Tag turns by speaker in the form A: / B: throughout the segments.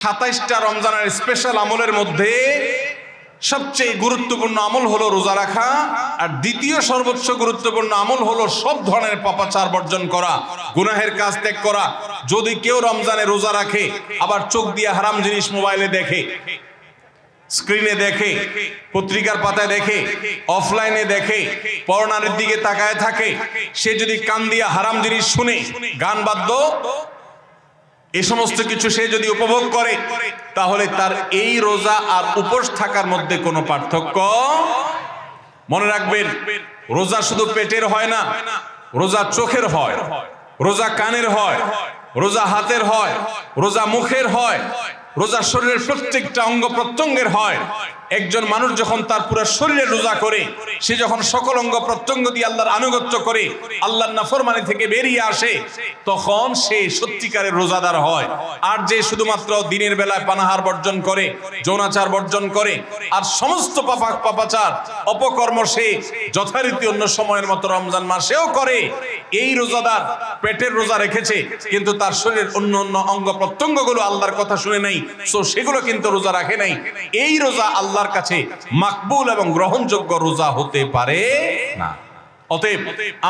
A: 27টা রমজানের স্পেশাল আমলের মধ্যে সবচেয়ে গুরুত্বপূর্ণ আমল হলো রোজা রাখা, আর দ্বিতীয় সর্বোচ্চ গুরুত্বপূর্ণ আমল হলো সব ধরনের পাপাচার বর্জন করা, গুনাহের কাজ ত্যাগ করা। যদি কেউ রমজানে রোজা রাখে আবার চোখ দিয়ে হারাম জিনিস মোবাইলে দেখে, স্ক্রিনে দেখে, পত্রিকার পাতায় দেখে, অফলাইনে দেখে, পর্নোর দিকে তাকায় থাকে, সে যদি কান দিয়ে হারাম জিনিস শুনে, গান বাদ্য এই সমস্ত কিছু সে যদি উপভোগ করে, তাহলে তার এই রোজা আর উপোস থাকার মধ্যে কোনো পার্থক্য। মনে রাখবেন, রোজা শুধু পেটের হয় না, রোজা চোখের হয়, রোজা কানের হয়, রোজা হাতের হয়, রোজা মুখের হয়, রোজা শরীরের প্রত্যেকটা অঙ্গ প্রত্যঙ্গের হয়। একজন মানুষ যখন তার পুরো শরীরে রোজা করে, সে যখন সকল অঙ্গ প্রত্যঙ্গ দিয়ে আল্লাহর আনুগত্য করে, আল্লাহর নাফরমানি থেকে বেরিয়ে আসে, তখন সে সত্যিকারের রোজাদার হয়। আর যে শুধুমাত্র দিনের বেলায় পানাহার বর্জন করে, যৌনাচার বর্জন করে, আর সমস্ত পাপাচার অপকর্ম সে যথারীতি অন্য সময়ের মতো রমজান মাসেও করে, এই রোজাদার পেটের রোজা রেখেছে কিন্তু তার শরীরের অন্য অন্য অঙ্গ প্রত্যঙ্গগুলো আল্লাহর কথা শুনে নাই, সো সেগুলো কিন্তু রোজা রাখে নাই। এই রোজা আল্লাহর কাছে মাকবুল এবং গ্রহণযোগ্য রোজা হতে পারে না। অতএব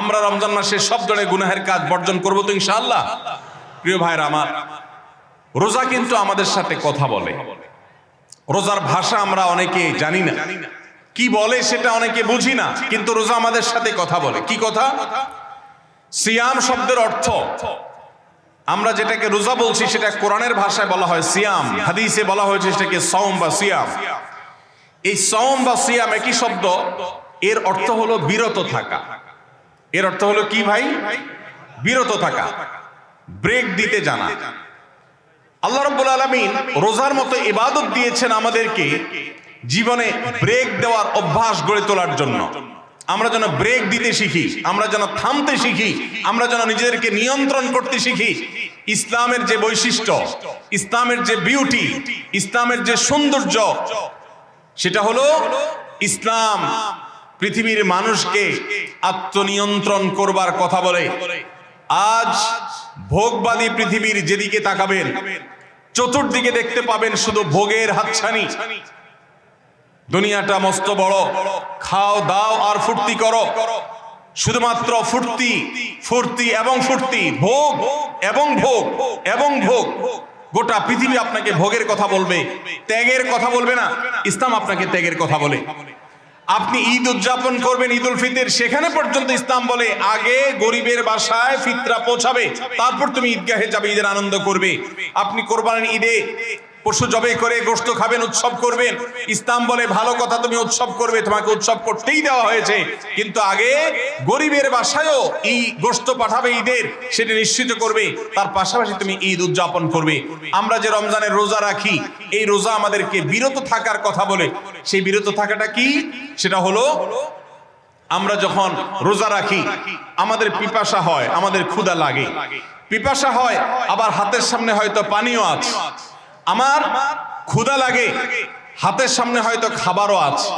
A: আমরা রমজান মাসে সব ধরনের গুনাহের কাজ বর্জন করব তো ইনশাআল্লাহ। প্রিয় ভাইরা আমার, রোজা কিন্তু আমাদের সাথে কথা বলে। রোজার ভাষা আমরা অনেকে জানি না, কি বলে সেটা অনেকে বুঝি না, কিন্তু রোজা আমাদের সাথে কথা বলে। কি কথা? সিয়াম শব্দের অর্থ, আমরা যেটাকে রোজা বলছি সেটা কোরআনের ভাষায় বলা হয় সিয়াম, হাদিসে বলা হয়েছে সেটাকে সাওম বা সিয়াম। এই সাওম বা সিয়াম একই শব্দ, এর অর্থ হলো বিরত থাকা। এর অর্থ হলো কি ভাই? বিরত থাকা, ব্রেক দিতে জানা। আল্লাহ রাব্বুল আলামিন রোজার মতো ইবাদত দিয়েছেন আমাদেরকে জীবনে ব্রেক দেওয়ার অভ্যাস গড়ে তোলার জন্য। আমরা যেন ব্রেক দিতে শিখি, আমরা যেন থামতে শিখি, আমরা যেন নিজেদেরকে নিয়ন্ত্রণ করতে শিখি। ইসলামের যে বৈশিষ্ট্য, ইসলামের যে বিউটি, ইসলামের যে সৌন্দর্য, সেটা হলো ইসলাম পৃথিবীর মানুষকে আত্মনিয়ন্ত্রণ করবার কথা বলে। আজ ভোগবাদী পৃথিবীর যেদিকে তাকাবেন, চতুর্দিকে দেখতে পাবেন শুধু ভোগের হাতছানি। দুনিয়াটা মস্ত বড়, খাও দাও আর ফুর্তি করো, শুধুমাত্র ফুর্তি, ফুর্তি এবং ফুর্তি, ভোগ এবং ভোগ এবং ভোগ। গোটা পৃথিবী আপনাকে ভোগের কথা বলবে, ত্যাগের কথা বলবে না। ইসলাম আপনাকে ত্যাগের কথা বলে। আপনি ঈদ উদযাপন করবেন, ঈদ উল ফিতর, সেখানে পর্যন্ত ইসলাম বলে আগে গরিবের বাসায় ফিতরা পৌঁছাবে, তারপর তুমি ঈদগাহে যাবে, ঈদের আনন্দ করবে। আপনি কোরবানির ঈদে পশু জবাই করে গোশত খাবেন, উৎসব করবেন। ইসলাম বলে ভালো কথা, তুমি উৎসব করবে, তোমাকে উৎসব করতেই দেওয়া হয়েছে, কিন্তু আগে গরিবের বাসায়ও এই গোশত পাঠাবে ঈদের, সেটা নিশ্চিত করবে, তার পাশাপাশি তুমি ঈদ উদযাপন করবে। আমরা যে রমজানের রোজা রাখি, এই রোজা আমাদেরকে বিরত থাকার কথা বলে। সেই বিরত থাকাটা কি? সেটা হলো আমরা যখন রোজা রাখি আমাদের পিপাসা হয়, আমাদের ক্ষুধা লাগে, পিপাসা হয়, আবার হাতের সামনে হয়তো পানিও আছে। আমার ক্ষুধা লাগে, হাতের সামনে হয়তো খাবারও আছে,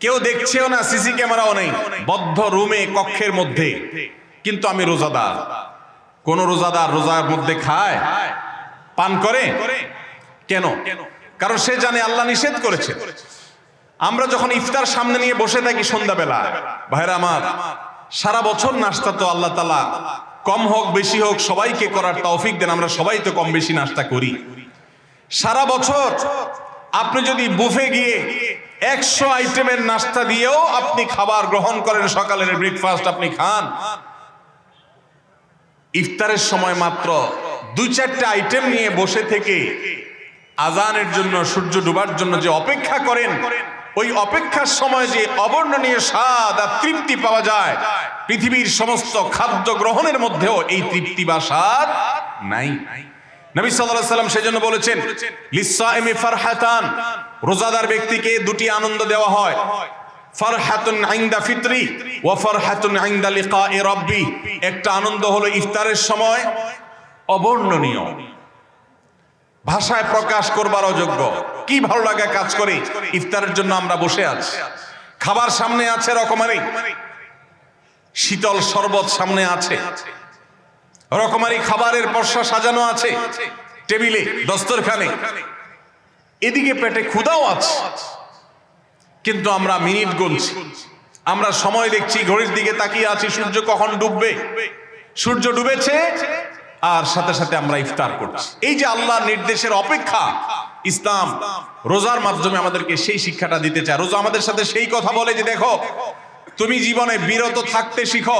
A: কেউ দেখছেও না, সিসি ক্যামেরাও নেই, বদ্ধ রুমে কক্ষের মধ্যে, কিন্তু আমি রোজাদার। কোন রোজাদার রোজার মধ্যে খায়, পান করে? কেন? কারণ সে জানে আল্লাহ নিষেধ করেছে। আমরা যখন ইফতার সামনে নিয়ে বসে থাকি সন্ধ্যাবেলা, ভাইরা আমার, সারা বছর নাস্তা তো আল্লাহ তাআলা কম হোক বেশি হোক সবাইকে করার তৌফিক দেন, আমরা সবাই তো কম বেশি নাস্তা করি। সারা বছর আপনি যদি বুফে গিয়ে 100 আইটেমের নাস্তা দিয়েও আপনি খাবার গ্রহণ করেন, সকালের ব্রেকফাস্ট আপনি খান, ইফতারের সময় মাত্র 2-4টা আইটেম নিয়ে বসে থেকে আজানের জন্য, সূর্য ডুবার জন্য যে অপেক্ষা করেন, ওই অপেক্ষার সময় যে অবর্ণনীয় স্বাদ আর তৃপ্তি পাওয়া যায়, পৃথিবীর সমস্ত খাদ্য গ্রহণের মধ্যেও এই তৃপ্তি বা স্বাদ নাই। নবী সাল্লাল্লাহু আলাইহি ওয়াসাল্লাম সেজন্য বলেছেন, লিসাইমি ফারহাতান, রোজাদার ব্যক্তিকে দুটি আনন্দ দেওয়া হয়, ফারহাতুন ইনদা ফিতরি ওয়া ফারহাতুন ইনদা লিকাই রাব্বি। একটা আনন্দ হলো ইফতারের সময়, অবর্ণনীয়, ভাষায় প্রকাশ করবার অযোগ্য। কি ভালো লাগা কাজ করে, ইফতারের জন্য আমরা বসে আছি, খাবার সামনে আছে রকমারি, শীতল শরবত সামনে আছে, রকমারি খাবারের পসরা সাজানো আছে, টেবিলে, দস্তরখানে, এদিকে পেটে ক্ষুধাও আছে, কিন্তু আমরা মিনিট গুনছি, আমরা সময় দেখছি, ঘড়ির দিকে তাকিয়ে আছি সূর্য কখন ডুববে। সূর্য ডুবেছে আর সাথে সাথে আমরা ইফতার করছি। এই যে আল্লাহর নির্দেশের অপেক্ষা, ইসলাম রোজার মাধ্যমে আমাদেরকে সেই শিক্ষাটা দিতে চায়। রোজা আমাদের সাথে সেই কথা বলে যে দেখো, তুমি জীবনে বিরত থাকতে শিখো,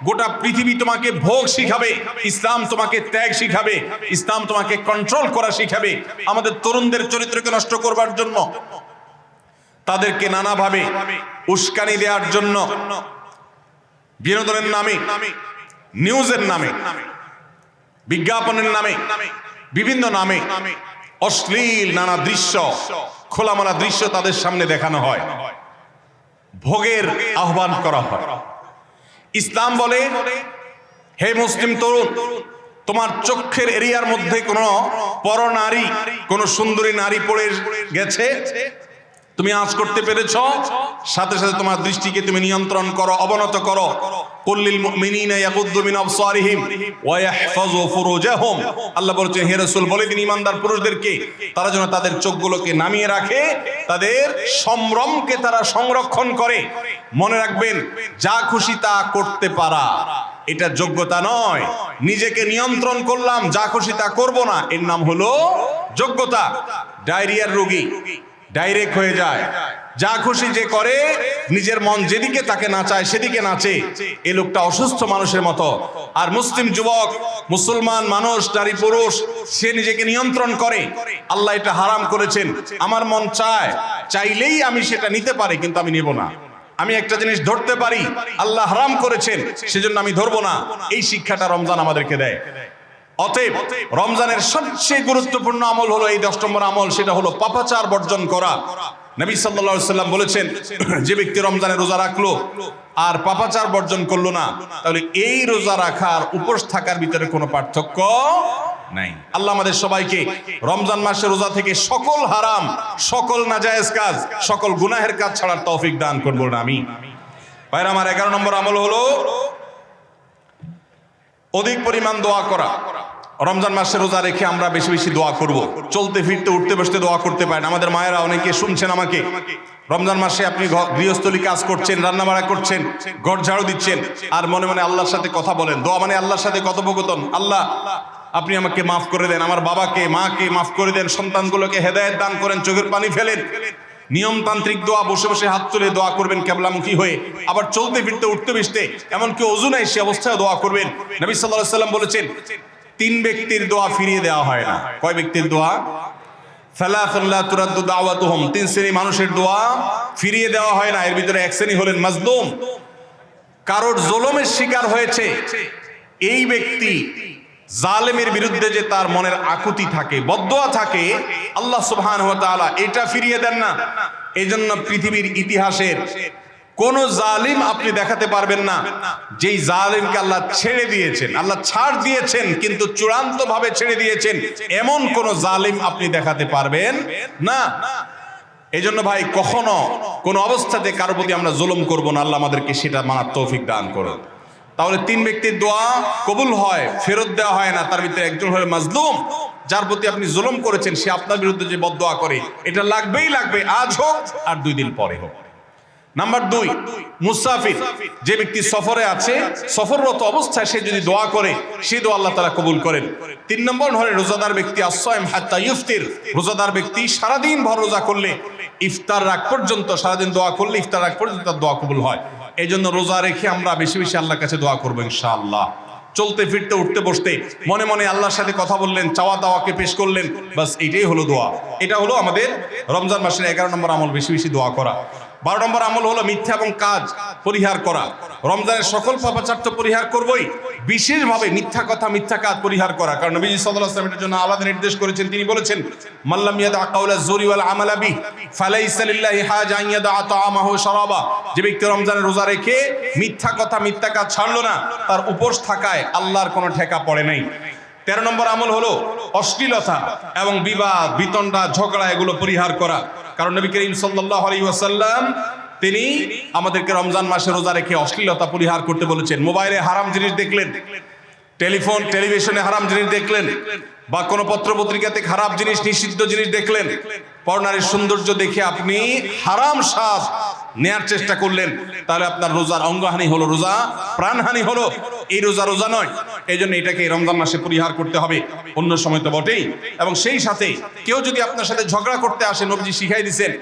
A: গোটা পৃথিবী তোমাকে ভোগ শিখাবে, ইসলাম তোমাকে ত্যাগ শিখাবে, ইসলাম তোমাকে কন্ট্রোল করা শিখাবে। আমাদের তরুণদের চরিত্রকে নষ্ট করবার জন্য, তাদেরকে নানাভাবে উস্কানি দেওয়ার জন্য, বিনোদনের নামে, নিউজের নামে, বিজ্ঞাপনের নামে, বিভিন্ন নামে অশ্লীল নানা দৃশ্য, খোলামেলা দৃশ্য তাদের সামনে দেখানো হয়, ভোগের আহ্বান করা হয়। ইসলাম বলে, হে মুসলিম তরুণ, তোমার চোখের এরিয়ার মধ্যে কোনো পরনারী, কোনো সুন্দরী নারী পড়ে গেছে, তুমি আঁচ করতে পেরেছ, সাথে সাথে তোমার দৃষ্টিকে তুমি নিয়ন্ত্রণ করো, অবনত করো। কুল্লিল মুমিনিনা ইয়াগুদ্দু মিন আবসারিহিম ওয়া ইয়াহফাযু ফুরুজাহুম। আল্লাহ বলেছেন, হে রাসূল বলে দিন ঈমানদার পুরুষদেরকে তারা যেন তাদের চোখগুলোকে নামিয়ে রাখে, তাদের সম্ভ্রমকে তারা সংরক্ষণ করে। মনে রাখবেন, যা খুশি তা করতে পারা এটা যোগ্যতা নয়। নিজেকে নিয়ন্ত্রণ করলাম, যা খুশি তা করব না, এর নাম হলো যোগ্যতা। ডায়রিয়ার রোগী ডাইরেক্ট হয়ে যায়, যা খুশি যে করে, নিজের মন যেদিকে তাকে নাচায় সেদিকে নাচে, এ লোকটা অসুস্থ মানুষের মতো। আর মুসলিম যুবক, মুসলমান মানুষ, নারী পুরুষ, সে নিজেকে নিয়ন্ত্রণ করে। আল্লাহ এটা হারাম করেছেন, আমার মন চায়, চাইলেই আমি সেটা নিতে পারি, কিন্তু আমি নেব না। আমি একটা জিনিস ধরতে পারি, আল্লাহ হারাম করেছেন, সেজন্য আমি ধরবো না। এই শিক্ষাটা রমজান আমাদেরকে দেয়। অতএব রমজানের সবচেয়ে গুরুত্বপূর্ণ আমল হলো এই 10 নম্বর আমল, সেটা হলো পাপাচার বর্জন করা। নবী সাল্লাল্লাহু আলাইহি সাল্লাম বলেছেন, যে ব্যক্তি রমজানে রোজা রাখলো আর পাপাচার বর্জন করলো না, তাহলে এই রোজা রাখার উপোস থাকার ভিতরে কোনো পার্থক্য নাই। আল্লাহ আমাদের সবাইকে রমজান মাসে রোজা থেকে সকল হারাম, সকল নাজায়েজ কাজ, সকল গুনাহের কাজ ছাড়ার তৌফিক দান করুন, আমি। ভাইরা আমার, 11 নম্বর আমল হলো অধিক পরিমাণ দোয়া করা। রমজান মাসে রোজা রেখে আমরা বেশি বেশি দোয়া করব। চলতে ফিরতে উঠতে বসতে দোয়া করতে পারেন। আমাদের মায়েরা অনেকে শুনছেন আমাকে, রমজান মাসে আপনি গৃহস্থলী কাজ করছেন, রান্না বাড়া করছেন, ঘর ঝাড়ু দিচ্ছেন, আর মনে মনে আল্লাহর সাথে কথা বলেন। দোয়া মানে আল্লাহর সাথে কথোপকথন। আল্লাহ, আপনি আমাকে মাফ করে দেন, আমার বাবাকে মাকে মাফ করে দেন, সন্তানগুলোকে হেদায়েত দান করেন, চোখের পানি ফেলেন। নিয়মতান্ত্রিক দোয়া, বসে বসে হাত তুলে দোয়া করবেন কেবলামুখী হয়ে। আবার চলতে ফিরতে উঠতে বসতে, এমনকি ওযু নাই সে অবস্থায় দোয়া করবেন। নবী সাল্লাল্লাহু আলাইহি সাল্লাম বলেছেন, 3 ব্যক্তির দোয়া ফিরিয়ে দেওয়া হয় না। কয় ব্যক্তির দোয়া? সালাসাতুন লা তুরাদ্দু দাওয়াতুহুম। 3 শ্রেণী মানুষের দোয়া ফিরিয়ে দেওয়া হয় না। এর ভিতরে এক শ্রেণী হলেন মাজলুম, কারোর জুলুমের শিকার হয়েছে। এই ব্যক্তি জালেমের বিরুদ্ধে যে তার মনের আকুতি থাকে, বদদোয়া থাকে, আল্লাহ সুবহানাহু ওয়া তাআলা এটা ফিরিয়ে দেন না। এজন্য পৃথিবীর ইতিহাসের কোন জালিম আপনি দেখাতে পারবেন না যেই জালিমকে আল্লাহ ছেড়ে দিয়েছেন, আল্লাহ ছাড় দিয়েছেন কিন্তু চূড়ান্ত ভাবে ছেড়ে দিয়েছেন, এমন কোন জালিম আপনি দেখাতে পারবেন না। এজন্য ভাই, কখনো কোন অবস্থাতে কারো প্রতি আমরা জুলুম করব না। আল্লাহ আমাদেরকে সেটা মানার তৌফিক দান করুন। তাহলে 3 ব্যক্তির দোয়া কবুল হয়, ফেরত দেওয়া হয় না। তার ভিতরে একজন হলো মাজলুম, যার প্রতি আপনি জুলুম করেছেন, সে আপনার বিরুদ্ধে যে বদদোয়া করে, এটা লাগবেই লাগবে, আজ হোক আর 2 দিন পরে হোক। নাম্বার 2, মুসাফির, যে ব্যক্তি সফরে আছে, সফররত অবস্থায় সে যদি দোয়া করে, সেই দোয়া আল্লাহ তাআলা কবুল করেন। 3 নম্বর হলো রোজাদার ব্যক্তি, as-সাইম হাত্তা ইফতির, রোজাদার ব্যক্তি সারাদিন ভর রোজা করলে, ইফতার রাগ পর্যন্ত, সারাদিন দোয়া করলে ইফতার রাগ পর্যন্ত তার দোয়া কবুল হয়। এই জন্য রোজা রেখে আমরা বেশি বেশি আল্লাহর কাছে দোয়া করবো ইনশাআল্লাহ। চলতে ফিরতে উঠতে বসতে মনে মনে আল্লাহর সাথে কথা বললেন, চাওয়া দাওয়াকে পেশ করলেন, বাস এটাই হলো দোয়া। এটা হলো আমাদের রমজান মাসের 11 নম্বর আমল, বেশি বেশি দোয়া করা। 12 নম্বর আমল হলো মিথ্যা এবং কাজ পরিহার করা। রমজানের সকল পাপাচার তো পরিহার করবই, বিশেষভাবে মিথ্যা কথা, মিথ্যা কাজ পরিহার করা। কারণ নবীজি সাল্লাল্লাহু আলাইহি ওয়াসাল্লাম এর জন্য আলাদা নির্দেশ করেছেন। তিনি বলেছেন, মাল্লাম ইয়াদা কাওলা যুরি ওয়াল আমালা বিহি ফালাইসা লিল্লাহি হাজা আন ইয়াদা তাআমাহু ওয়া শারাবা। যে ব্যক্তি রমজানের রোজা রেখে মিথ্যা কথা, মিথ্যা কাজ ছাড়লো না, তার উপোস থাকায় আল্লাহর কোনো ঠেকা পড়ে নাই। 13 নম্বর আমল হলো অশ্লীলতা এবং বিবাদ, বিতণ্ডা, ঝগড়া, এগুলো পরিহার করা। কারণ নবী করিম সাল্লাল্লাহু আলাইহি ওয়াসাল্লাম তিনি আমাদেরকে রমজান মাসে রোজা রেখে অশ্লীলতা পরিহার করতে বলেছেন। মোবাইলে হারাম জিনিস দেখলেন, টেলিফোন টেলিভিশনে হারাম জিনিস দেখলেন, বা কোনো পত্রপত্রিকাতে খারাপ জিনিস নিষিদ্ধ জিনিস দেখলেন, পরনারীর সৌন্দর্য দেখে আপনি হারাম স্বাদ নেয়ার চেষ্টা করলেন, তাহলে আপনার রোজার অঙ্গহানি হলো, রোজা প্রাণহানি হলো। এই রোজা রোজা নয়। এই জন্য এটাকে রমজান মাসে পরিহার করতে হবে, অন্য সময় তো বটেই। এবং সেই সাথে কেউ যদি আপনার সাথে ঝগড়া করতে আসে, নবীজি শিখাই দিয়েছেন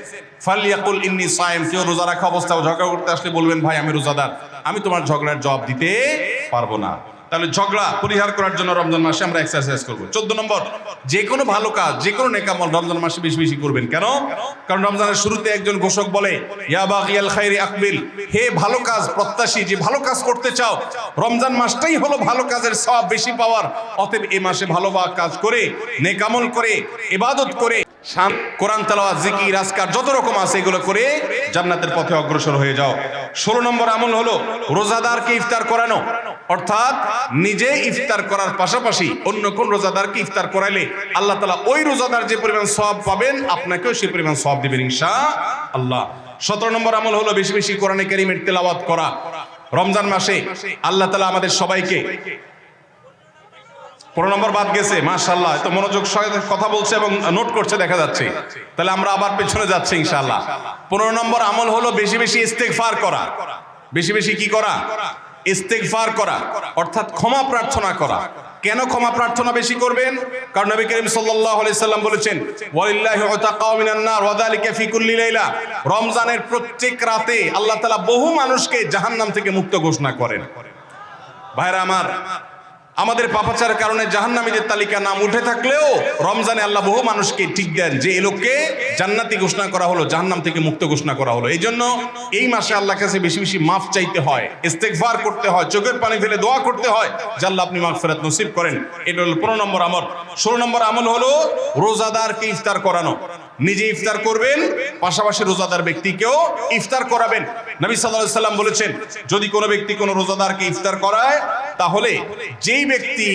A: ফালিয়াকুল ইন্নী সায়েম, কেউ রোজা রাখা অবস্থায় ঝগড়া করতে আসলে বলবেন ভাই আমি রোজাদার, আমি তোমার ঝগড়ার জবাব দিতে পারবো না। তাহলে ঝগড়া পরিহার করার জন্য রমজান মাসে আমরা এক্সারসাইজ করবো। 14 নম্বর, যে কোনো ভালো কাজ, যে কোনো নেকামল রমজান মাসে বেশি বেশি করবেন। কেন? কারণ রমজানের শুরুতে একজন ঘোষক বলে ইয়া বাগিয়াল খাইরি আকবিল, হে ভালো কাজ প্রত্যাশী, যে ভালো কাজ করতে চাও, রমজান মাসটাই হলো ভালো কাজের সওয়াব বেশি পাওয়ার। অতএব এই মাসে ভালো কাজ করে, নেকামল করে, ইবাদত করে, কোরআন তেলাওয়াত, জিকির, আজকার যত রকম আছে এগুলো করে জান্নাতের পথে অগ্রসর হয়ে যাও। 16 নম্বর আমল হলো রোজাদারকে ইফতার করানো, অর্থাৎ নিজে ইফতার করার পাশাপাশি অন্য কোন রোজাদারকে ইফতার করাইলে আল্লাহ তাআলা ওই রোজাদার যে পরিমাণ সওয়াব পাবেন আপনাকেও সেই পরিমাণ সওয়াব দিবেন ইনশাআল্লাহ। 17 নম্বর আমল হলো বেশি বেশি কোরআনে কারীমের তেলাওয়াত করা। রমজান মাসে আল্লাহ তাআলা আমাদের সবাইকে, 15 নম্বর বাদ গেছে, মাশাআল্লাহ, তো মনোযোগ সহকারে কথা বলছে এবং নোট করছে দেখা যাচ্ছে। তাহলে আমরা আবার পেছনে যাচ্ছি ইনশাআল্লাহ। 15 নম্বর আমল হলো বেশি বেশি ইস্তেগফার করা। বেশি বেশি কি করা? ইস্তেগফার করা, অর্থাৎ ক্ষমা প্রার্থনা করা। কেন ক্ষমা প্রার্থনা বেশি করবেন? কারণ নবী করিম সাল্লাল্লাহু আলাইহি সাল্লাম বলেছেন ওয়ালিল্লাহি উতাকাউ মিনান নার ওয়া যালিকা ফি কুল্লি লাইলা, রমজানের প্রত্যেক রাতে আল্লাহ তাআলা বহু মানুষকে জাহান্নাম থেকে মুক্ত ঘোষণা করেন। ভাইরা আমার, আমাদের পাপাচারের কারণে জাহান্নামীদের তালিকা নাম উঠে থাকলেও রমজানে আল্লাহ বহু মানুষকে ঠিক দেন যে এই লোককে জান্নাতি ঘোষণা করা হলো, জাহান্নাম থেকে মুক্ত ঘোষণা করা হলো। এই জন্য এই মাসে আল্লাহর কাছে বেশি বেশি মাফ চাইতে হয়, ইস্তেগফার করতে হয়, চোখের পানি ফেলে দোয়া করতে হয় যে আল্লাহ আপনি মাগফিরাত নসিব করেন। এটা হলো 15 নম্বর আমল। 16 নম্বর আমল হলো রোজাদারকে ইফতার করানো। নিজে ইফতার করবেন, পাশাপাশি রোজাদার ব্যক্তিকেও ইফতার করাবেন। নবী সাল্লাল্লাহু আলাইহি সাল্লাম বলেছেন যদি কোনো ব্যক্তি কোনো রোজাদারকে ইফতার করায়, তাহলে যেই ব্যক্তি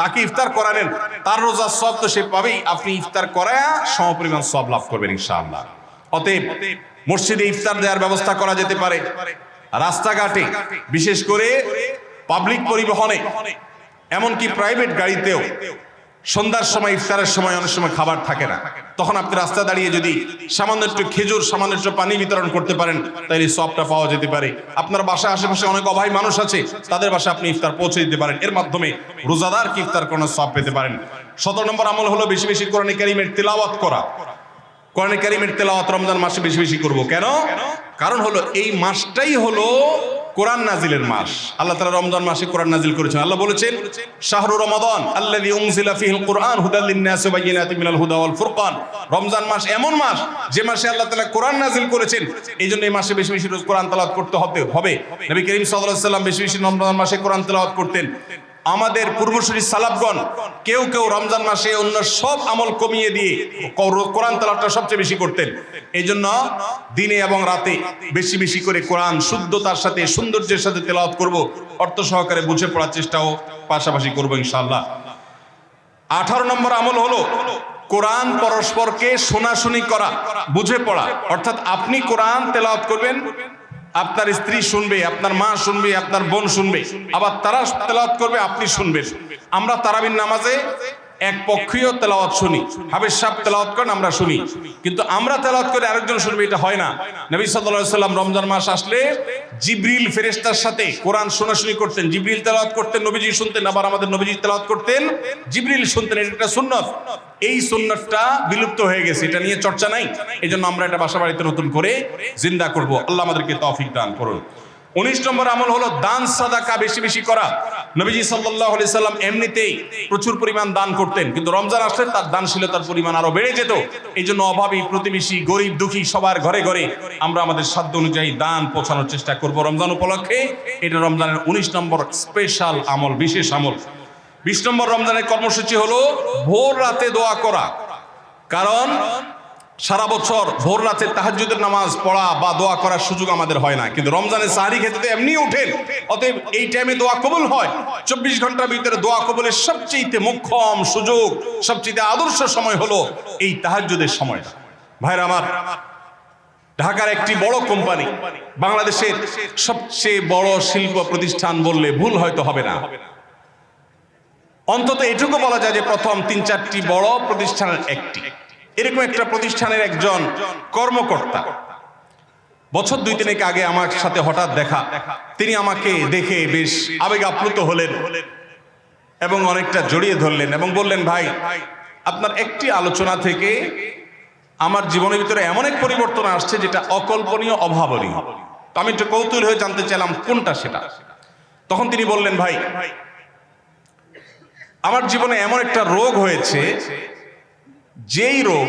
A: তাকে ইফতার করালেন তার রোজার সওয়াব তো সে পাবেই, আপনি ইফতার করায়া সমপরিমাণ সওয়াব লাভ করবেন ইনশাআল্লাহ। অতএব মসজিদে ইফতার দেওয়ার ব্যবস্থা করা যেতে পারে, রাস্তাঘাটে, বিশেষ করে পাবলিক পরিবহনে, এমনকি প্রাইভেট গাড়িতেও সন্ধ্যার সময়, ইফতারের সময় অনেক সময় খাবার থাকে না, তখন আপনি রাস্তা দাঁড়িয়ে যদি সামান্য একটু খেজুর, সামান্য একটু পানি বিতরণ করতে পারেন তাহলে সবটা পাওয়া যেতে পারে। আপনার বাসায় আশেপাশে অনেক অভাবী মানুষ আছে, তাদের বাসায় আপনি ইফতার পৌঁছে দিতে পারেন, এর মাধ্যমে রোজাদারকে ইফতার করার সওয়াব পেতে পারেন। 17 নম্বর আমল হলো বেশি বেশি কোরআনে কারীমের তেলাওয়াত করা। কোরআনে কারীমের তেলাওয়াত রমজান মাসে বেশি বেশি করব। কেন? কারণ হলো এই মাসটাই হলো কোরআন নাজিলের মাস। আল্লাহ তাআলা রমজান মাসে কোরআন নাজিল করেছেন। আল্লাহ বলেছেন শাহরু রমাদান আল্লাযী উনজিলা ফীহিল কুরআন হুদাল লিন-নাস ওয়া বায়িনাতিন মিনাল হুদা ওয়াল ফুরকান। রমজান মাস এমন মাস যে মাসে আল্লাহ তাআলা কোরআন নাজিল করেছেন, এইজন্য এই মাসে বেশি বেশি রোজ কোরআন তেলাওয়াত করতে হবে। নবী করিম সাল্লাল্লাহু আলাইহি সাল্লাম বেশি বেশি রমজান মাসে কোরআন তেলাওয়াত করতেন। আমাদের পূর্বসূরি সালাফগণ কেউ কেউ রমজান মাসে অন্য সব আমল কমিয়ে দিয়ে কোরআন তেলাওয়াতটা সবচেয়ে বেশি করতেন। এই জন্য দিনে এবং রাতে বেশি বেশি করে কোরআন শুদ্ধতার সাথে, সৌন্দর্যের সাথে তেলাওয়াত করব, অর্থ সহকারে বুঝে পড়ার চেষ্টাও পাশাপাশি করব ইনশাআল্লাহ। 18 নম্বর আমল হলো কোরআন পরস্পরকে শোনাশুনি করা, বুঝে পড়া। অর্থাৎ আপনি কোরআন তেলাওয়াত করবেন, আপনার স্ত্রী শুনবে, আপনার মা শুনবে, আপনার বোন শুনবে, আবার তারা তেলাওয়াত করবে, আপনি শুনবেন। আমরা তারাবির নামাজে এক পক্ষীয় তেলাওয়াত শুনি, হাফেজ সাহেব তেলাওয়াত করেন, আমরা শুনি, কিন্তু আমরা তেলাওয়াত করে আরেকজন শুনবে, এটা হয় না। নবী সাল্লাল্লাহু আলাইহি সাল্লাম রমজান মাস আসলে জিবরিল ফেরেশতার সাথে কোরআন শোনাশুনি করতেন। জিবরিল তেলাওয়াত করতেন, নবীজি শুনতেন, আবার আমাদের নবীজি তেলাওয়াত করতেন, জিবরিল শুনতেন। এটা একটা সুন্নাত। এই সুন্নাতটা বিলুপ্ত হয়ে গেছে, এটা নিয়ে চর্চা নাই। এজন্য আমরা এটা বাসা বাড়িতে নতুন করে জিন্দা করব। আল্লাহ আমাদেরকে তৌফিক দান করুন। 19 নম্বর আমল হলো দান সাদাকা বেশি বেশি করা। নবীজি সাল্লাল্লাহু আলাইহি সাল্লাম এমনিতেই প্রচুর পরিমাণ দান করতেন, কিন্তু রমজান আসলে তার দানশীলতার পরিমাণ আরো বেড়ে যেত। এই জন্য অভাবী, প্রতিবেশী, গরিব দুঃখী সবার ঘরে ঘরে আমরা আমাদের সাধ্য অনুযায়ী দান পৌঁছানোর চেষ্টা করব রমজান উপলক্ষে। এটা রমজানের 19 নম্বর স্পেশাল আমল, বিশেষ আমল। 20 নম্বর রমজানের কর্মসূচি হলো ভোর রাতে দোয়া করা। কারণ সারা বছর ভোর রাতে তাহাজ্জুদের নামাজ পড়া বা দোয়া করার সুযোগ আমাদের হয় না, কিন্তু রমজানে সাহরি খেতে তো এমনি ওঠেন। অতএব এই টাইমে দোয়া কবুল হয়। 24 ঘন্টার ভিতরে দোয়া কবুলের সবচেয়ে মোক্ষম সুযোগ, সবচেয়ে আদর্শ সময় হলো এই তাহাজ্জুদের সময়টা। ভাইরা আমার, ঢাকার একটি বড় কোম্পানি, বাংলাদেশের সবচেয়ে বড় শিল্প প্রতিষ্ঠান বললে ভুল হয়তো হবে না, অন্তত এটুকু বলা যায় যে প্রথম 3-4টি বড় প্রতিষ্ঠানের একটি, এরকম একটা প্রতিষ্ঠানের একজন কর্মকর্তা বছর 2-3 আগে আমার সাথে হঠাৎ দেখা। তিনি আমাকে দেখে বেশ আবেগ আপ্লুত হলেন এবং অনেকটা জড়িয়ে ধরলেন এবং বললেন, ভাই আপনার একটি আলোচনা থেকে আমার জীবনের ভিতরে এমন এক পরিবর্তন আসছে যেটা অকল্পনীয়, অভাবনীয়। তো আমি একটু কৌতূহল হয়ে জানতে চাইলাম কোনটা সেটা। তখন তিনি বললেন, ভাই আমার জীবনে এমন একটা রোগ হয়েছে, যেই রোগ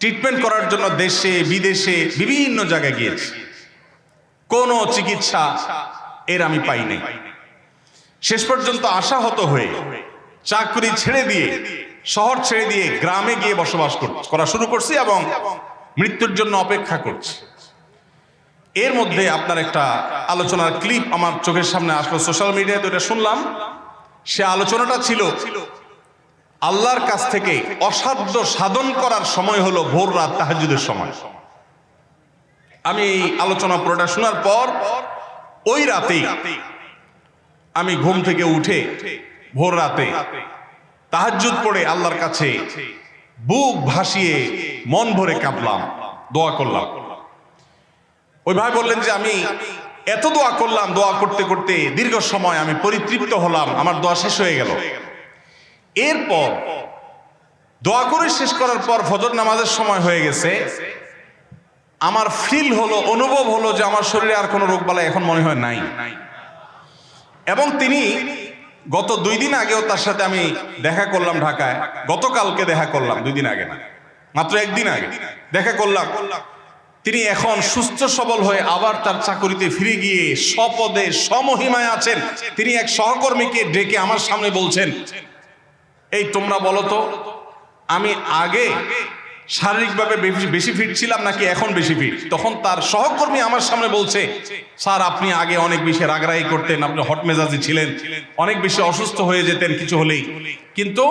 A: ট্রিটমেন্ট করার জন্য দেশে বিদেশে বিভিন্ন জায়গায় গিয়েছি, কোনো চিকিৎসা এর আমি পাই নাই। শেষ পর্যন্ত আশাহত হয়ে চাকরি ছেড়ে দিয়ে, শহর ছেড়ে দিয়ে গ্রামে গিয়ে বসবাস করা শুরু করছি এবং মৃত্যুর জন্য অপেক্ষা করছি। এর মধ্যে আপনার একটা আলোচনার ক্লিপ আমার চোখের সামনে আসলো, সোশ্যাল মিডিয়াতে ওটা শুনলাম। সে আলোচনাটা ছিল আল্লাহর কাছ থেকে অসাধ্য সাধন করার সময় হলো ভোর রাত, তাহাজ্জুদের সময়। আমি এই আলোচনা পুরোটা শোনার পর ওই রাতেই আমি ঘুম থেকে উঠে ভোর রাতে তাহাজ্জুদ পড়ে আল্লাহর কাছে বুক ভাসিয়ে মন ভরে কাঁদলাম, দোয়া করলাম। ওই ভাই বললেন যে আমি এত দোয়া করলাম, দোয়া করতে করতে দীর্ঘ সময় আমি পরিতৃপ্ত হলাম, আমার দোয়া শেষ হয়ে গেল। এরপর দোয়া করে শেষ করার পর ফজর নামাজের সময় হয়ে গেছে। আমার ফিল হলো, অনুভব হলো যে আমার শরীরে আর কোনো রোগবালাই এখন মনে হয় নাই। এবং তিনি গত 2 দিন আগেও তার সাথে আমি দেখা করলাম ঢাকায়, গতকালকে দেখা করলাম, 2 দিন আগে না, মাত্র 1 দিন আগে দেখা করলাম। তিনি এখন সুস্থ সবল হয়ে আবার তার চাকরিতে ফিরে গিয়ে স্বপদে সমহিমায় আছেন। তিনি এক সহকর্মীকে ডেকে আমার সামনে বলছেন, এই তোমরা বলো তো, আমি আগে শারীরিকভাবে বেশি ফিট ছিলাম নাকি এখন বেশি ফিট? তখন তার সহকর্মী আমার সামনে বলছে, স্যার আপনি আগে অনেক বেশি রাগারাগি করতেন, আপনি হট মেজাজি ছিলেন, অনেক বেশি অসুস্থ হয়ে যেতেন কিছু হলেই, কিন্তু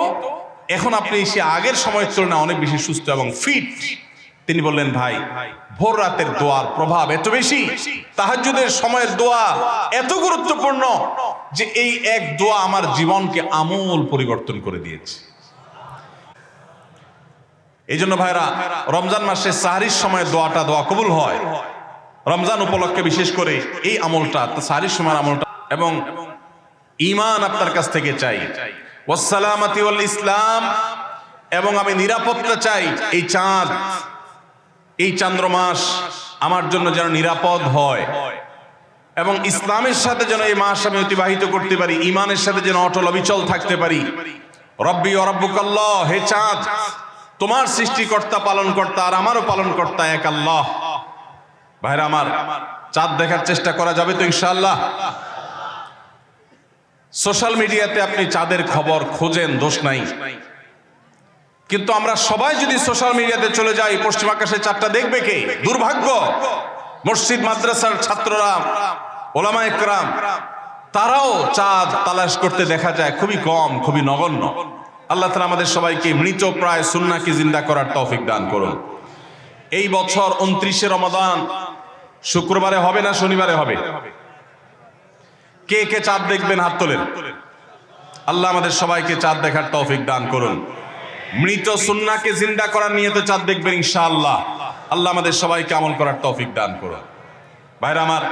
A: এখন আপনি সে আগের সময়ের তুলনায় অনেক বেশি সুস্থ এবং ফিট। তিনি বললেন, ভাই ভোর রাতের দোয়ার প্রভাব এত বেশি, তাহাজ্জুদের সময়ের দোয়া এত গুরুত্বপূর্ণ যে এই এক দোয়া আমার জীবনকে আমূল পরিবর্তন করে দিয়েছে। এই জন্য ভাইরা, রমজান মাসে সাহরির সময় দোয়া কবুল হয়। রমজান উপলক্ষে বিশেষ করে এই আমলটা, সাহরির সময় আমলটা, এবং ঈমান আপনার কাছ থেকে চাই, ওয়াসসালামাতি ওয়াল ইসলাম, এবং আমি নিরাপত্তা চাই। এই চাঁদ, এই চান্দ্রমাস আমার জন্য যেন নিরাপদ হয় এবং ইসলামের সাথে যেন এই মাস আমি অতিবাহিত করতে পারি, ঈমানের সাথে যেন অটল অবিচল থাকতে পারি। রব্বি ওয়া রাব্বুকাল্লাহ, হে চাঁদ তোমার সৃষ্টিকর্তা পালনকর্তা আর আমারও পালনকর্তা এক আল্লাহ। ভাইরা আমার, চাঁদ দেখার চেষ্টা করা যাবে তো ইনশাআল্লাহ? সোশ্যাল মিডিয়াতে আপনি চাঁদের খবর খোঁজেন, দোষ নাই, কিন্তু আমরা সবাই যদি সোশ্যাল মিডিয়াতে চলে যাই, পশ্চিম আকাশে চাঁদটা দেখবে কে? দুর্ভাগ্য। মসজিদ মাদ্রাসার ছাত্ররা, ওলামায়ে কেরাম, তারাও চাঁদ তালাশ করতে দেখা যায় খুবই কম, খুবই নগণ্য। আল্লাহ তাআলা আমাদের সবাইকে মৃত প্রায় সুন্নাহকে জিন্দা করার তৌফিক দান করুন। এই বছর 29শে রমাদান শুক্রবারে হবে না শনিবারে হবে? কে কে চাঁদ দেখবেন হাত তোলেন। আল্লাহ আমাদের সবাইকে চাঁদ দেখার তৌফিক দান করুন। মৃত সুন্নাহকে জিন্দা করার নিয়তে চাঁদ দেখবেন ইনশাআল্লাহ। আল্লাহ আমাদের সবাইকে আমল করার তৌফিক দান করুন। ভাইরা আমার,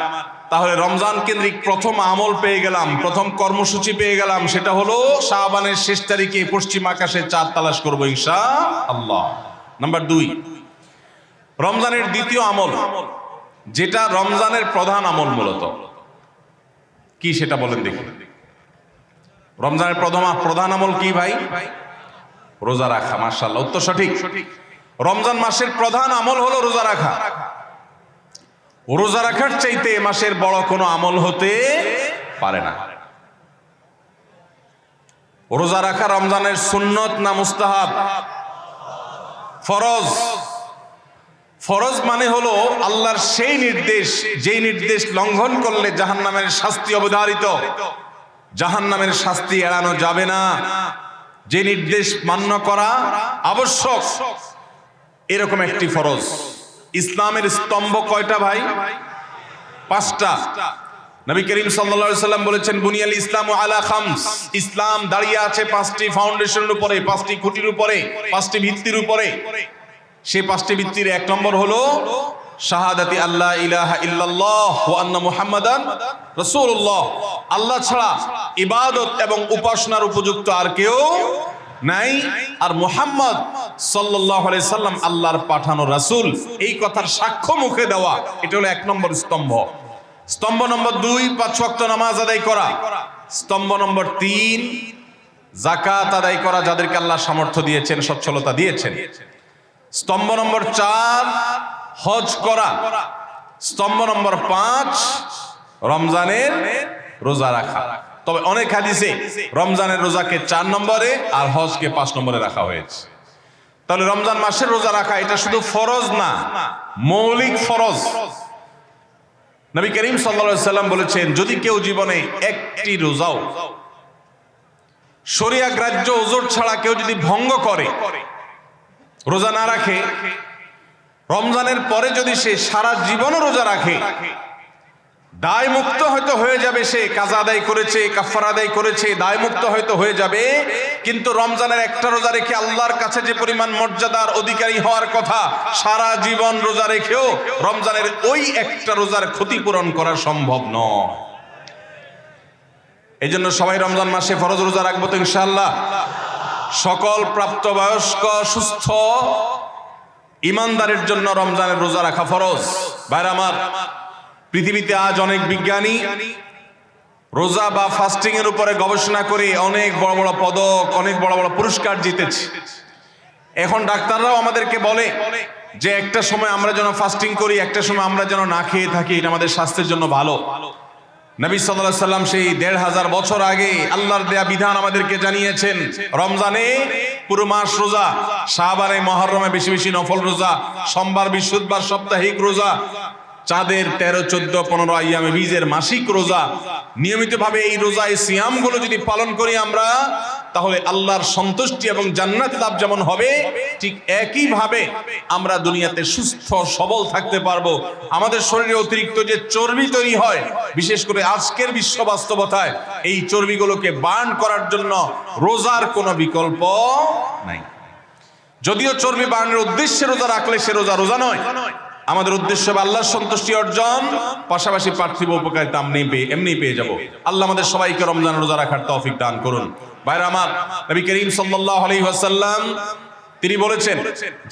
A: তাহলে রমজান কেন্দ্রিক প্রথম আমল পেয়ে গেলাম, প্রথম কর্মসূচি পেয়ে গেলাম, সেটা হলো শাবানের শেষ তারিখে পশ্চিম আকাশে চাঁদ তালাশ করব ইনশাআল্লাহ। নাম্বার 2, রমজানের দ্বিতীয় আমল, যেটা রমজানের প্রধান আমল মূলত কি সেটা বলেন দেখি। রমজানের প্রধান আমল কি ভাই? রোজা রাখা। মাশাআল্লাহ, উত্তর সঠিক। রমজান মাসের প্রধান আমল হলো রোজা রাখা। রোজা রাখার চাইতে মাসের বড় কোনো আমল হতে পারে না। রোজা রাখা রমজানের সুন্নত না মুস্তাহাব? ফরজ। ফরজ মানে হলো আল্লাহর সেই নির্দেশ, যেই নির্দেশ লঙ্ঘন করলে জাহান্নামের শাস্তি অবধারিত, জাহান্নামের শাস্তি এড়ানো যাবে না, যে নির্দেশ মান্য করা আবশ্যক, এরকম একটি ফরজ। ইসলামের স্তম্ভ কয়টা ভাই? 5টা। নবী করিম সাল্লাল্লাহু আলাইহি সাল্লাম বলেছেন বুনিয়াল ইসলামু আলা খামস, ইসলাম দাঁড়িয়ে আছে 5টি ফাউন্ডেশনের উপরে, 5টি খুঁটির উপরে, 5টি ভিত্তির উপরে। সেই 5টি ভিত্তির 1 নম্বর হলো শাহাদাতি আল্লাহ ইলাহা ইল্লাল্লাহ ওয়া আন্না মুহাম্মাদান রাসূলুল্লাহ, আল্লাহ ছাড়া ইবাদত এবং উপাসনার উপযুক্ত আর কেউ নাই, আর মুহাম্মদ সাল্লাল্লাহু আলাইহি সাল্লাম আল্লাহর পাঠানো রাসূল, এই কথার সাক্ষ্য মুখে দেওয়া, এটা হলো 1 নম্বর স্তম্ভ। স্তম্ভ নম্বর 2 5 ওয়াক্ত নামাজ আদায় করা। স্তম্ভ নম্বর 3 যাকাত আদায় করা, যাদেরকে আল্লাহ সামর্থ্য দিয়েছেন, সচ্ছলতা দিয়েছেন। স্তম্ভ নম্বর 4 হজ করা। স্তম্ভ নম্বর 5 রমজানের রোজা রাখা। তবে অনেক হাদিসে রমজানের রোজাকে 4 নম্বরে আর হজকে 5 নম্বরে রাখা হয়েছে। তাহলে রমজান মাসের রোজা রাখা এটা শুধু ফরজ না, মৌলিক ফরজ। নবী করিম সাল্লাল্লাহু আলাইহি সাল্লাম বলেছেন যদি কেউ জীবনে একটি রোজাও শরিয়া গ্রাহ্য ওজর ছাড়া কেউ যদি ভঙ্গ করে, রোজা না রাখে, রমজানের পরে যদি সে সারা জীবনও রোজা রাখে, দায় মুক্ত হয়তো হয়ে যাবে, সে কাজা আদায় করেছে, কাফারা আদায় করেছে, দায় মুক্ত হয়তো হয়ে যাবে, কিন্তু রমজানের একটা রোজা রেখে আল্লাহর কাছে যে পরিমাণ মর্যাদার অধিকারী হওয়ার কথা, সারা জীবন রোজা রেখেও রমজানের ওই একটা রোজার ক্ষতিপূরণ করা সম্ভব নয়। এই জন্য সবাই রমজান মাসে ফরজ রোজা রাখবো তো ইনশাআল্লাহ। সকল প্রাপ্তবয়স্ক সুস্থ ইমানদারের জন্য রমজানের রোজা রাখা ফরজ। ভাইরা আমার, পৃথিবীতে আজ অনেক বিজ্ঞানী রোজা বা ফাস্টিং এর উপরে গবেষণা করে অনেক বড় বড় পদক, অনেক বড় বড় পুরস্কার জিতেছে। এখন ডাক্তাররাও আমাদেরকে বলে যে একটা সময় আমরা যেন ফাস্টিং করি, একটা সময় আমরা যেন না খেয়ে থাকি, এটা আমাদের স্বাস্থ্যের জন্য ভালো। নবী সাল্লাল্লাহু আলাইহি সাল্লাম সেই 1500 বছর আগে আল্লাহর দেয়া বিধান আমাদেরকে জানিয়েছেন। রমজানে পুরো মাস রোজা, শাবানে মুহররমে বেশি বেশি নফল রোজা, সোমবার বৃহস্পতিবার সাপ্তাহিক রোজা, চাঁদের 13, 14, 15 আইয়ামে বীজের মাসিক রোজা। নিয়মিতভাবে এই রোজা, এই সিয়ামগুলো যদি পালন করি আমরা, তাহলে আল্লাহর সন্তুষ্টি এবং জান্নাত লাভ যেমন হবে, ঠিক একই ভাবে আমরা দুনিয়াতে সুস্থ সবল থাকতে পারবো। আমাদের শরীরে অতিরিক্ত যে চর্বি তৈরি হয়, বিশেষ করে আজকের বিশ্ব বাস্তবতায়, এই চর্বিগুলোকে বার্ন করার জন্য রোজার কোনো বিকল্প নাই। যদিও চর্বি বার্নের উদ্দেশ্যে রোজা রাখলে সে রোজা রোজা নয়। আমাদের উদ্দেশ্য হবে আল্লাহর সন্তুষ্টি অর্জন, পাশাপাশি পার্থিব উপকারিতা এমনি পেয়ে যাব। আল্লাহ আমাদের সবাইকে রমজান রোজা রাখার তৌফিক দান করুন। ভাইরা আমার, নবী করিম সাল্লাল্লাহু আলাইহি ওয়াসাল্লাম তিনি বলেছেন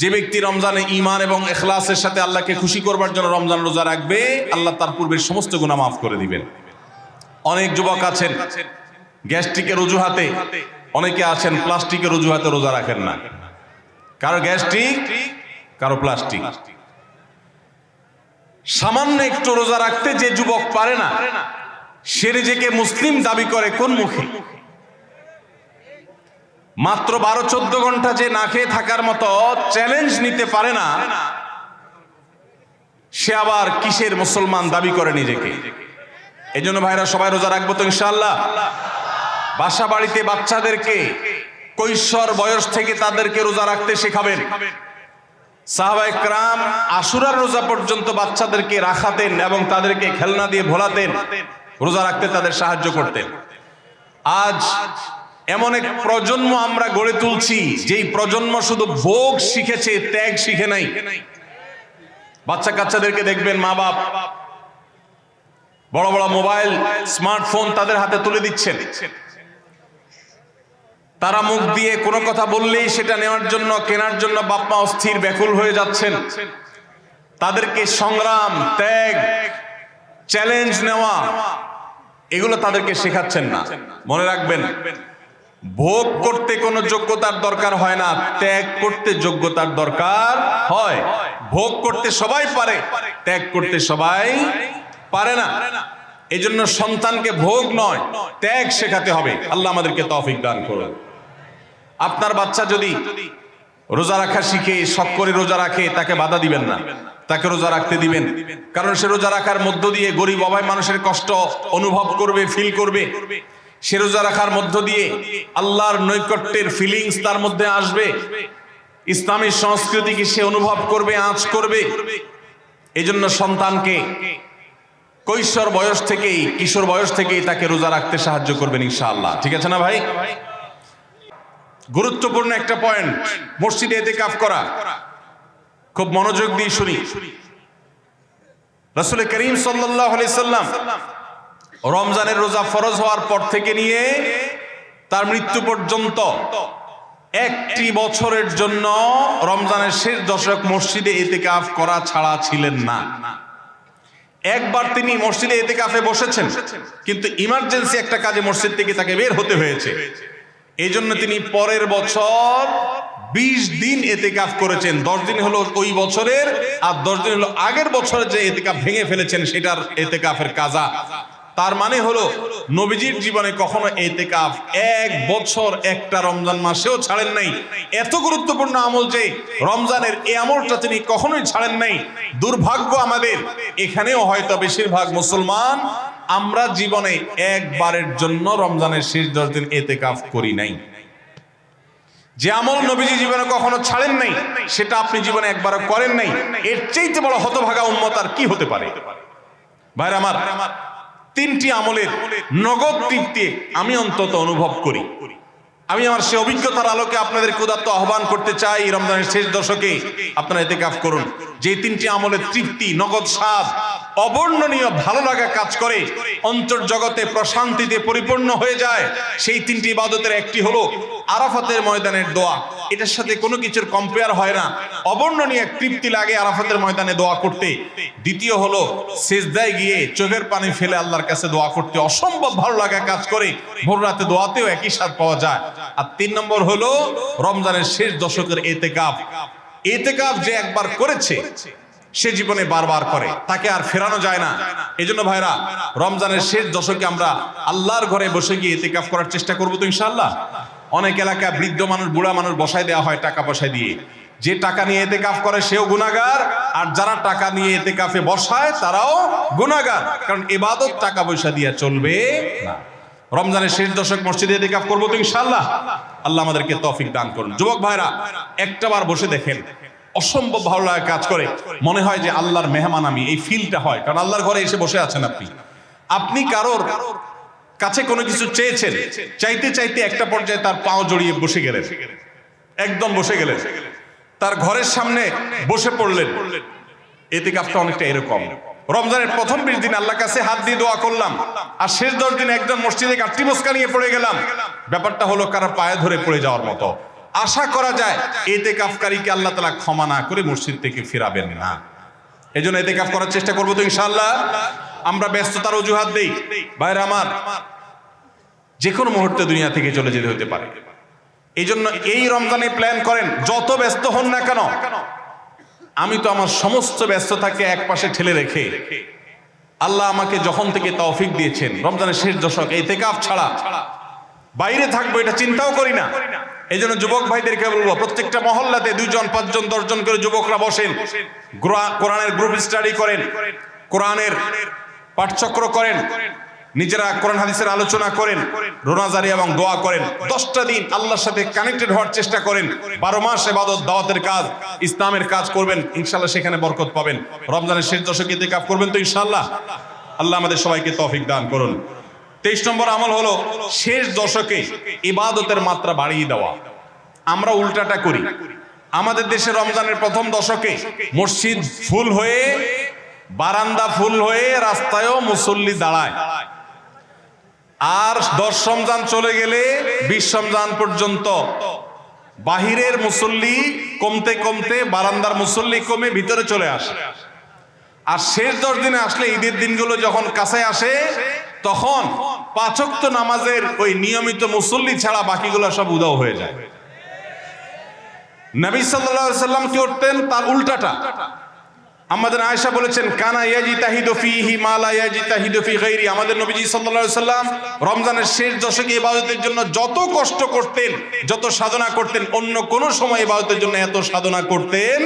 A: যে ব্যক্তি রমজানে ঈমান এবং ইখলাসের সাথে আল্লাহকে খুশি করবার জন্য রমজান রোজা রাখবে, আল্লাহ তার পূর্বের সমস্ত গুনাহ মাফ করে দিবেন। অনেক যুবক আছেন গ্যাস্ট্রিকের অজুহাতে, অনেকে আছেন প্লাস্টিকের অজুহাতে রোজা রাখেন না। কারো গ্যাস্ট্রিক, কারো প্লাস্টিক। সামান্য একটু রোজা রাখতে যে যুবক পারে না, সে নিজেকে মুসলিম দাবি করে কোন মুখে? মাত্র 12-14 ঘন্টা যে না খেয়ে থাকার মতো চ্যালেঞ্জ নিতে পারে না, সে আবার কিসের মুসলমান দাবি করে নিজেকে? এই জন্য ভাইরা সবাই রোজা রাখবো তো ইনশাআল্লাহ। বাসা বাড়িতে বাচ্চাদেরকে কৈশোর বয়স থেকে তাদেরকে রোজা রাখতে শেখাবেন। সাহাবায়ে কেরাম আশুরার রোজা পর্যন্ত বাচ্চাদেরকে রাখাতেন এবং তাদেরকে খেলনা দিয়ে ভোলাতেন, রোজা রাখতে তাদের সাহায্য করতেন। আজ এমন এক প্রজন্ম আমরা গড়ে তুলছি, যেই প্রজন্ম শুধু ভোগ শিখেছে, ত্যাগ শিখে নাই। বাচ্চা কাচ্চাদেরকে দেখবেন মা বাপ বড় বড় মোবাইল, স্মার্টফোন তাদের হাতে তুলে দিচ্ছেন। তারা মুখ দিয়ে কোনো কথা বললেই সেটা নেওয়ার জন্য, কেনার জন্য বাপ মা অস্থির, ব্যাকুল হয়ে যাচ্ছেন। তাদেরকে সংগ্রাম, ত্যাগ, চ্যালেঞ্জ নেওয়া, এগুলো তাদেরকে শেখাচ্ছেন না। মনে রাখবেন, ভোগ করতে কোনো যোগ্যতার দরকার হয় না, ত্যাগ করতে যোগ্যতার দরকার হয়। ভোগ করতে সবাই পারে, ত্যাগ করতে সবাই পারে না। এজন্য সন্তানকে ভোগ নয়, ত্যাগ শেখাতে হবে। আল্লাহ আমাদেরকে তৌফিক দান করুন। আপনার বাচ্চা যদি রোজা রাখা শিখে, শখ করে রোজা রাখে, তাকে বাধা দিবেন না, তাকে রোজা রাখতে দিবেন। কারণ সে রোজা রাখার মধ্য দিয়ে গরিব অভাব মানুষের কষ্ট অনুভব করবে, ফিল করবে। সে রোজা রাখার মধ্য দিয়ে আল্লাহর নৈকট্যের ফিলিংস তার মধ্যে আসবে, ইসলামী সংস্কৃতিকে সে অনুভব করবে, আঁচ করবে। এই জন্য সন্তানকে কৈশোর বয়স থেকেই, কিশোর বয়স থেকেই তাকে রোজা রাখতে সাহায্য করবেন ইনশাআল্লাহ। ঠিক আছে না ভাই? গুরুত্বপূর্ণ একটা পয়েন্ট, মসজিদে ইতিকাফ করা। খুব মনোযোগ দিয়ে শুনি। রাসূল করিম সাল্লাল্লাহু আলাইহি সাল্লাম রমজানের রোজা ফরজ হওয়ার পর থেকে নিয়ে তার মৃত্যু পর্যন্ত একটি বছরের জন্য রমজানের শেষ দশক মসজিদে ইতিকাফ করা ছাড়া ছিলেন না। একবার তিনি মসজিদে ইতিকাফে বসেছেন, কিন্তু ইমার্জেন্সি একটা কাজে মসজিদ থেকে তাকে বের হতে হয়েছে। এই জন্য তিনি পরের বছর 20 দিন ইতিকাফ করেছেন। 10 দিন হলো ওই বছরের, আর 10 দিন হলো আগের বছরে যে ইতিকাফ ভেঙে ফেলেছেন সেটার ইতিকাফের কাজা। তার মানে হলো নবীজির জীবনে কখনো ইতিকাফ এক বছর একটা রমজান মাসেও ছাড়েন নাই। এত গুরুত্বপূর্ণ আমল যে রমজানের এই আমলটা তিনি কখনোই ছাড়েন নাই। দুর্ভাগ্য আমাদের, এখানেও হয়তো বেশিরভাগ মুসলমান আমরা জীবনে একবারের জন্য রমজানের শেষ 10 দিন ইতিকাফ করি নাই। যে আমল নবীজি জীবনে কখনো ছাড়েন নাই সেটা আপনি জীবনে একবারও করেন নাই। এর চাইতে বড় হতভাগা উম্মত আর কি হতে পারে? ভাইরা আমার, 3টি আমলের নগদ তৃপ্তি আমি অন্তত অনুভব করি। আমি আমার সে অভিজ্ঞতার আলোকে আপনাদের উদাত্ত আহ্বান করতে চাই, রমজানের শেষ দশকে আপনারা ইতিকাফ করুন। যে 3টি আমলের তৃপ্তি, নগদ স্বাদ, অবর্ণনীয় ভালো লাগা কাজ করে, অন্তর্জগতে প্রশান্তিতে পরিপূর্ণ হয়ে যায়। সেই 3টি ইবাদতের একটি হলো আরাফাতের ময়দানের দোয়া। এটার সাথে কোনো কিছুর কম্পেয়ার হয় না। অবর্ণনীয় তৃপ্তি লাগে আরাফাতের ময়দানে দোয়া করতে। দ্বিতীয় হলো সিজদায় গিয়ে চোখের পানি ফেলে আল্লাহর কাছে দোয়া করতে অসম্ভব ভালো লাগা কাজ করে। ভোর রাতে দোয়াতেও একই স্বাদ পাওয়া যায়। আর 3 নম্বর হলো রমজানের শেষ দশকের ইতিকাফ। ইতিকাফ যে একবার করেছে সে জীবনে বারবার করে, তাকে আর ফেরানো যায় না। এজন্য ভাইরা, রমজানের শেষ দশকে আমরা আল্লাহর ঘরে বসে গিয়ে ইতিকাফ করার চেষ্টা করবো তো ইনশাআল্লাহ। অনেক এলাকায় বৃদ্ধ মানুষ, বুড়া মানুষ বসায় দেওয়া হয় টাকা পয়সা দিয়ে। যে টাকা নিয়ে ইতিকাফ করে সেও গুনাহগার, আর যারা টাকা নিয়ে ইতিকাফে বসায় তারাও গুনাহগার। কারণ ইবাদত টাকা পয়সা দিয়ে চলবে না। রমজানের শেষ দশক মসজিদে ইতিকাফ করবো তো ইনশাআল্লাহ। আল্লাহ আমাদেরকে তৌফিক দান করুন। যুবক ভাইরা, একটাবার বসে দেখেন, অসম্ভব ভালো লাগা কাজ করে। মনে হয় যে আল্লাহর মেহমান আমি, এই ফিলটা হয়। কারণ আল্লাহর ঘরে এসে বসে আছেন আপনি কারোর কাছে কোনো কিছু চেয়েছেন, চাইতে চাইতে একটা পর্যায়ে তার পাও জড়িয়ে বসে গেলেন, একদম বসে গেলেন, তার ঘরের সামনে বসে পড়লেন। ইতিকাফটা অনেকটা এরকম। রমজানের প্রথম 20 দিন আল্লাহর কাছে হাত দিয়ে দোয়া করলাম, আর শেষ 10 দিন একজন মসজিদে গাঁটটি মস্কা নিয়ে পড়ে গেলাম। ব্যাপারটা হলো কারো পায়ে ধরে পড়ে যাওয়ার মতো। আশা করা যায় ইতিকাফকারীকে আল্লাহ তাআলা ক্ষমা না করে মসজিদ থেকে ফিরাবেন না। এজন্য ইতিকাফ করার চেষ্টা করবো তো ইনশাআল্লাহ। আমরা ব্যস্ততার অজুহাত দেই। ভাইরা আমার, যে কোনো মুহূর্তে দুনিয়া থেকে চলে যেতে হতে পারে। এই জন্য এই রমজানে প্ল্যান করেন, যত ব্যস্ত হন না কেন। আমি তো আমার সমস্ত ব্যস্ততাকে এক পাশে ঠেলে রেখে, আল্লাহ আমাকে যখন থেকে তৌফিক দিয়েছেন রমজানের শেষ দশক ইতিকাফ ছাড়া বাইরে থাকবো এটা চিন্তাও করি না। এই জন্য যুবক ভাইদেরকে বলবো, প্রত্যেকটা মহল্লাতে 2 জন 5 জন 10 জন করে যুবকরা বসেন, কোরআনের গ্রুপ স্টাডি করেন, কোরআনের পাঠচক্র করেন, নিজেরা কোরআন হাদিসের আলোচনা করেন, রোজাদারি এবং দোয়া করেন। 10টা দিন আল্লাহর সাথে কানেক্টেড হওয়ার চেষ্টা করেন। 12 মাস ইবাদত, দাওয়াতের কাজ, ইসলামের কাজ করবেন, ইনশাআল্লাহ সেখানে বরকত পাবেন। রমজানের শেষ দশকে ইতিকাফ করবেন তো ইনশাআল্লাহ। আল্লাহ আমাদের সবাইকে তৌফিক দান করুন। 23 নম্বর আমল হলো শেষ দশকে ইবাদতের মাত্রা বাড়িয়ে দেওয়া। আমরা উল্টাটা করি। আমাদের দেশে রমজানের প্রথম দশকে মসজিদ ফুল হয়ে, বারান্দা ফুল হয়ে, রাস্তায়ও মুসল্লি দাঁড়ায়। আর 10 রমজান চলে গেলে 20 রমজান পর্যন্ত বাহিরের মুসল্লি কমতে কমতে বারান্দার মুসল্লি কমে ভিতরে চলে আসে। আর শেষ 10 দিনে আসলে, ঈদের দিনগুলো যখন কাছে আসে, তখন 5 ওয়াক্ত নামাজের ওই নিয়মিত মুসল্লি ছাড়া বাকিগুলো সব উধাও হয়ে যায়। নবী সাল্লাল্লাহু আলাইহি সাল্লাম কি করতেন? তার উল্টাটা। আমাদের আয়েশা বলেছেন, কানা ইয়াজিতাহিদু ফীহি মা লা ইয়াজিতাহিদু ফী গায়রি। আমাদের নবীজি সাল্লাল্লাহু আলাইহি সাল্লাম রমজানের শেষ দশকে ইবাদতের জন্য যত কষ্ট করতেন, যত সাধনা করতেন, অন্য কোন সময় ইবাদতের জন্য এত সাধনা করতেন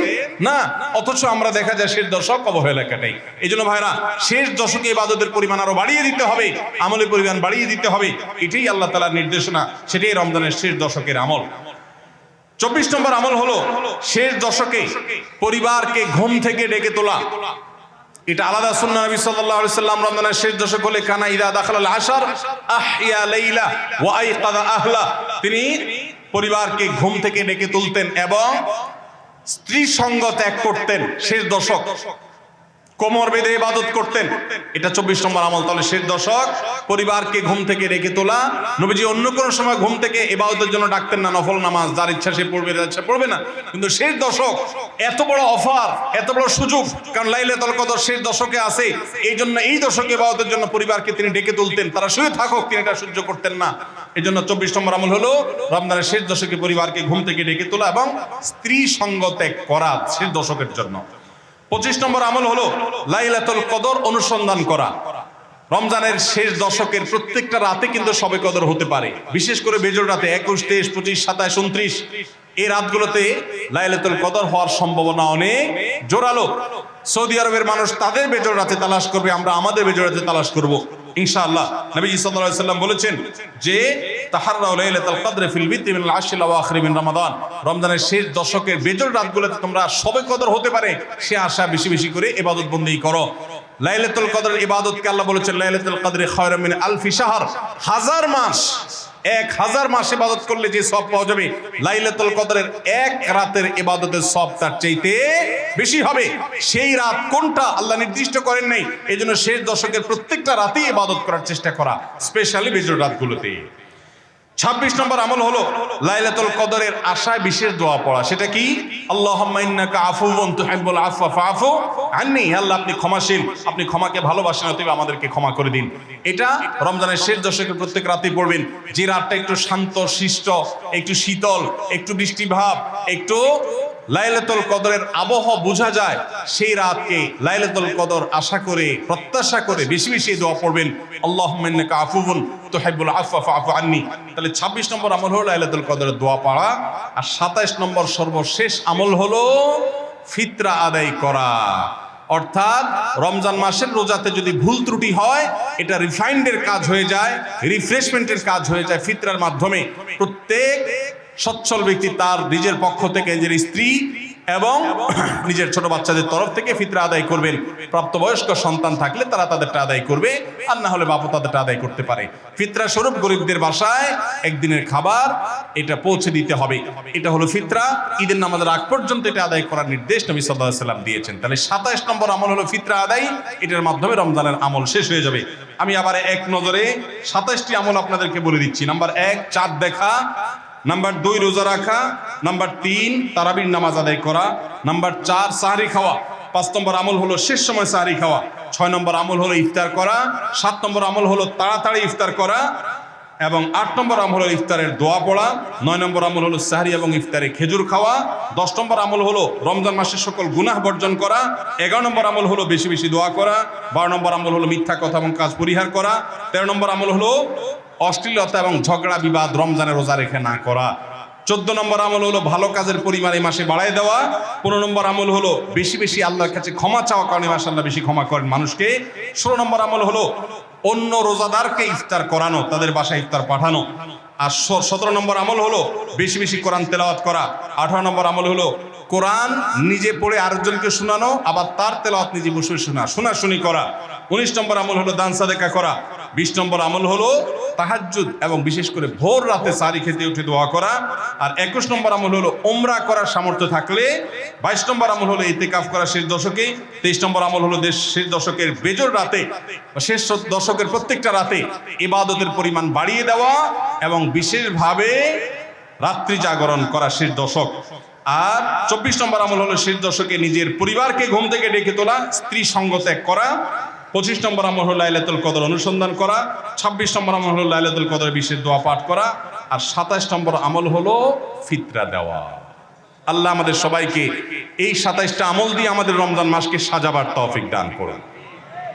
A: না। অথচ আমরা দেখা যায় শেষ দশক অবহেলা কাটাই। এইজন্য ভাইরা, শেষ দশকে ইবাদতের পরিমাণ আরো বাড়িয়ে দিতে হবে, আমলের পরিমাণ বাড়িয়ে দিতে হবে। এটাই আল্লাহ তাআলার নির্দেশনা, সেটাই রমজানের শেষ দশকের আমল। 24 নম্বর আমল হলো শেষ দশকে পরিবারকে ঘুম থেকে ডেকে তোলা। এটা আলাদা সুন্নাহ। নবী সাল্লাল্লাহু আলাইহি সাল্লাম রমজানের শেষ দশক হলে কানা ইদা দাখালাল আশর আহইয়া লাইলা ওয়া আইকাযা আহলা, তিনি পরিবারকে ঘুম থেকে ডেকে তুলতেন এবং স্ত্রী সঙ্গ ত্যাগ করতেন। শেষ দশক কোমর বেঁধে ইবাদত করতেন, এটা 24 নম্বর আমল। তাহলে শেষ দশক পরিবারকে ঘুম থেকে ডেকে তোলা। নবীজি অন্য কোনো সময় ঘুম থেকে ইবাদতের জন্য ডাকতেন না, নফল নামাজ যার ইচ্ছা সে পড়বে, যার ইচ্ছা পড়বে না। কিন্তু শেষ দশক এত বড় অফার, এত বড় সুযোগ, কারণ লাইলাতুল কদর শেষ দশকে আছে, এই জন্য এই দশকে ইবাদতের জন্য পরিবারকে তিনি ডেকে তুলতেন। তারা শুয়ে থাকুক, তিনি এটা সহ্য করতেন না। এই জন্য 24 নম্বর আমল হলো রমজানের শেষ দশকে পরিবারকে ঘুম থেকে ডেকে তোলা এবং স্ত্রী সঙ্গ ত্যাগ করা শেষ দশকের জন্য। 25 নম্বর আমল হলো লাইলাতুল কদর অনুসন্ধান করা। রমজানের শেষ দশকের প্রত্যেকটা রাতে কিন্তু শবে কদর হতে পারে, বিশেষ করে বেজোড় রাতে 21, 23, 25, 27, 29 এই রাতগুলোতে লাইলাতুল কদর হওয়ার সম্ভাবনা অনেক জোরালো। সৌদি আরবের মানুষ তাদের বেজোড় রাতে তালাশ করবে, আমরা আমাদের বেজোড় রাতে তালাশ করব ইনশাআল্লাহ। নবীজি সাল্লাল্লাহু আলাইহি সাল্লাম বলেছেন যে তাহাররাউ লাইলাতুল কদর ফিল বিতি মিনাল আশরিল আওয়াখির মিন রমাদান, রমজানের শেষ দশকের বেজোড় রাতগুলোতে তোমরা শবে কদর হতে পারে সে আশা বেশি বেশি করে ইবাদত বন্দেগী করো। লাইলাতুল কদরের ইবাদতকে আল্লাহ বলেছেন লাইলাতুল কদরি খায়রুম মিন আলফি শাহর, 1000 মাস, 1000 মাস ইবাদত করলে যে সওয়াব পাওয়া যাবে, লাইলাতুল কদরের এক রাতের ইবাদতের সওয়াব তার চাইতে বেশি হবে। সেই রাত কোনটা আল্লাহ নির্দিষ্ট করেন নাই, এজন্য শেষ দশকের প্রত্যেকটা রাতেই ইবাদত করার চেষ্টা করা, স্পেশালি বেজোড় রাতগুলোতে। 26 নম্বর আমল হলো লাইলাতুল কদরের আশায় বিশেষ দোয়া পড়া। সেটা কি? আল্লাহুম্মা ইন্নাকা আফুউন তুহিব্বুল আফওয়া ফাআফু আন্নী, আল্লাহ আপনি ক্ষমাশীল, আপনি ক্ষমাকে ভালোবাসেন, অতএব আমাদেরকে ক্ষমা করে দিন। এটা রমজানের শেষ দশকের প্রত্যেক রাতেই পড়বেন। যে রাতটা একটু শান্ত শিষ্ট, একটু শীতল, একটু বৃষ্টিভাব, একটু লাইলাতুল কদরের আবহাওয়া বোঝা যায়, সেই রাতকে লাইলাতুল কদর আশা করে প্রত্যাশা করে বেশি বেশি দোয়া পড়বেন, আল্লাহুম্মা ইন্নাকা আফুউন তুহিব্বুল আফওয়া ফাআফু আন্নী। তাহলে 26 নম্বর আমল হলো লাইলাতুল কদরের দোয়া পড়া। আর 27 নম্বর সর্বশেষ আমল হলো ফিতরা আদায় করা। অর্থাৎ রমজান মাসের রোজাতে যদি ভুল ত্রুটি হয়, এটা রিফাইন্ডের কাজ হয়ে যায়, রিফ্রেশমেন্টের কাজ হয়ে যায় ফিতরার মাধ্যমে। প্রত্যেক সচ্ছল ব্যক্তি তার নিজের পক্ষ থেকে, নিজের স্ত্রী এবং নিজের ছোট বাচ্চাদের তরফ থেকে ফিতরা আদায় করবেন। প্রাপ্তবয়স্ক সন্তান থাকলে তারা তাদেরটা আদায় করবে, আর না হলে বাবা তাদেরটা আদায় করতে পারে। ফিতরা স্বরূপ গরিবদের বাসায় একদিনের খাবার এটা পৌঁছে দিতে হবে। এটা হলো ফিতরা। ঈদের নামাজের আগ পর্যন্ত এটা আদায় করার নির্দেশ নবী সাল্লাল্লাহু আলাইহি সাল্লাম দিয়েছেন। তাহলে 27 নম্বর আমল হলো ফিতরা আদায়। এটার মাধ্যমে রমজানের আমল শেষ হয়ে যাবে। আমি আবার এক নজরে 27টি আমল আপনাদেরকে বলে দিচ্ছি। নাম্বার 1 চাঁদ দেখা, নাম্বার 2 রোজা রাখা, নাম্বার 3 তারাবির নামাজ আদায় করা, নাম্বার 4 সাহরি খাওয়া, 5 নম্বর আমল হলো শেষ সময় সাহরি খাওয়া, 6 নম্বর আমল হলো ইফতার করা, 7 নম্বর আমল হলো তাড়াতাড়ি ইফতার করা, এবং 8 নম্বর আমল হলো ইফতারের দোয়া পড়া, 9 নম্বর আমল হলো সাহরি এবং ইফতারে খেজুর খাওয়া, 10 নম্বর আমল হলো রমজান মাসের সকল গুনাহ বর্জন করা, 11 নম্বর আমল হলো বেশি বেশি দোয়া করা, 12 নম্বর আমল হলো মিথ্যা কথা এবং কাজ পরিহার করা, 13 নম্বর আমল হলো অশ্লীলতা এবং ঝগড়া বিবাদ রমজানে রোজা রেখে না করা, 14 নম্বর আমল হলো ভালো কাজের পরিমাণ এই মাসে বাড়ায় দেওয়া, 15 নম্বর আমল হলো বেশি বেশি আল্লাহর কাছে ক্ষমা চাওয়া, কারণ এই মাসে আল্লাহ বেশি ক্ষমা করেন মানুষকে, 16 নম্বর আমল হলো অন্য রোজাদারকে ইফতার করানো, তাদের বাসায় ইফতার পাঠানো, আর 17 নম্বর আমল হলো বেশি বেশি কোরআন তেলাওয়াত করা, 18 নম্বর আমল হলো কোরআন নিজে পড়ে আরেকজনকে শোনানো, আবার তার তেলাওয়াত নিজে বসে শোনাশুনি করা, 19 নম্বর আমল হলো দান সাদেকা করা, 20 নম্বর আমল হলো তাহাজ্জুদ এবং বিশেষ করে ভোর রাতে সারি খেতে উঠে দোয়া করা, আর 21 নম্বর আমল হলো উমরা করার সামর্থ্য থাকলে, 22 নম্বর আমল হলো ইতিকাফ করা শেষ দশকে, 23 নম্বর আমল হলো শেষ দশকের বেজোড় রাতে, শেষ দশকের প্রত্যেকটা রাতে ইবাদতের পরিমাণ বাড়িয়ে দেওয়া এবং বিশেষভাবে রাত্রি জাগরণ করা শেষ দশক। আর 24 নম্বর আমল হলো শেষ দশকে নিজের পরিবারকে ঘুম থেকে ডেকে তোলা, স্ত্রী সঙ্গ ত্যাগ করা, 25 নম্বর আমল হলো লাইলাতুল কদর অনুসন্ধান করা, 26 নম্বর আমল হলো লাইলাতুল কদর বিশেষ দোয়া পাঠ করা, আর 27 নম্বর আমল হলো ফিতরা দেওয়া। আল্লাহ আমাদের সবাইকে এই 27টা আমল দিয়ে আমাদের রমজান মাসকে সাজাবার তৌফিক দান করুন।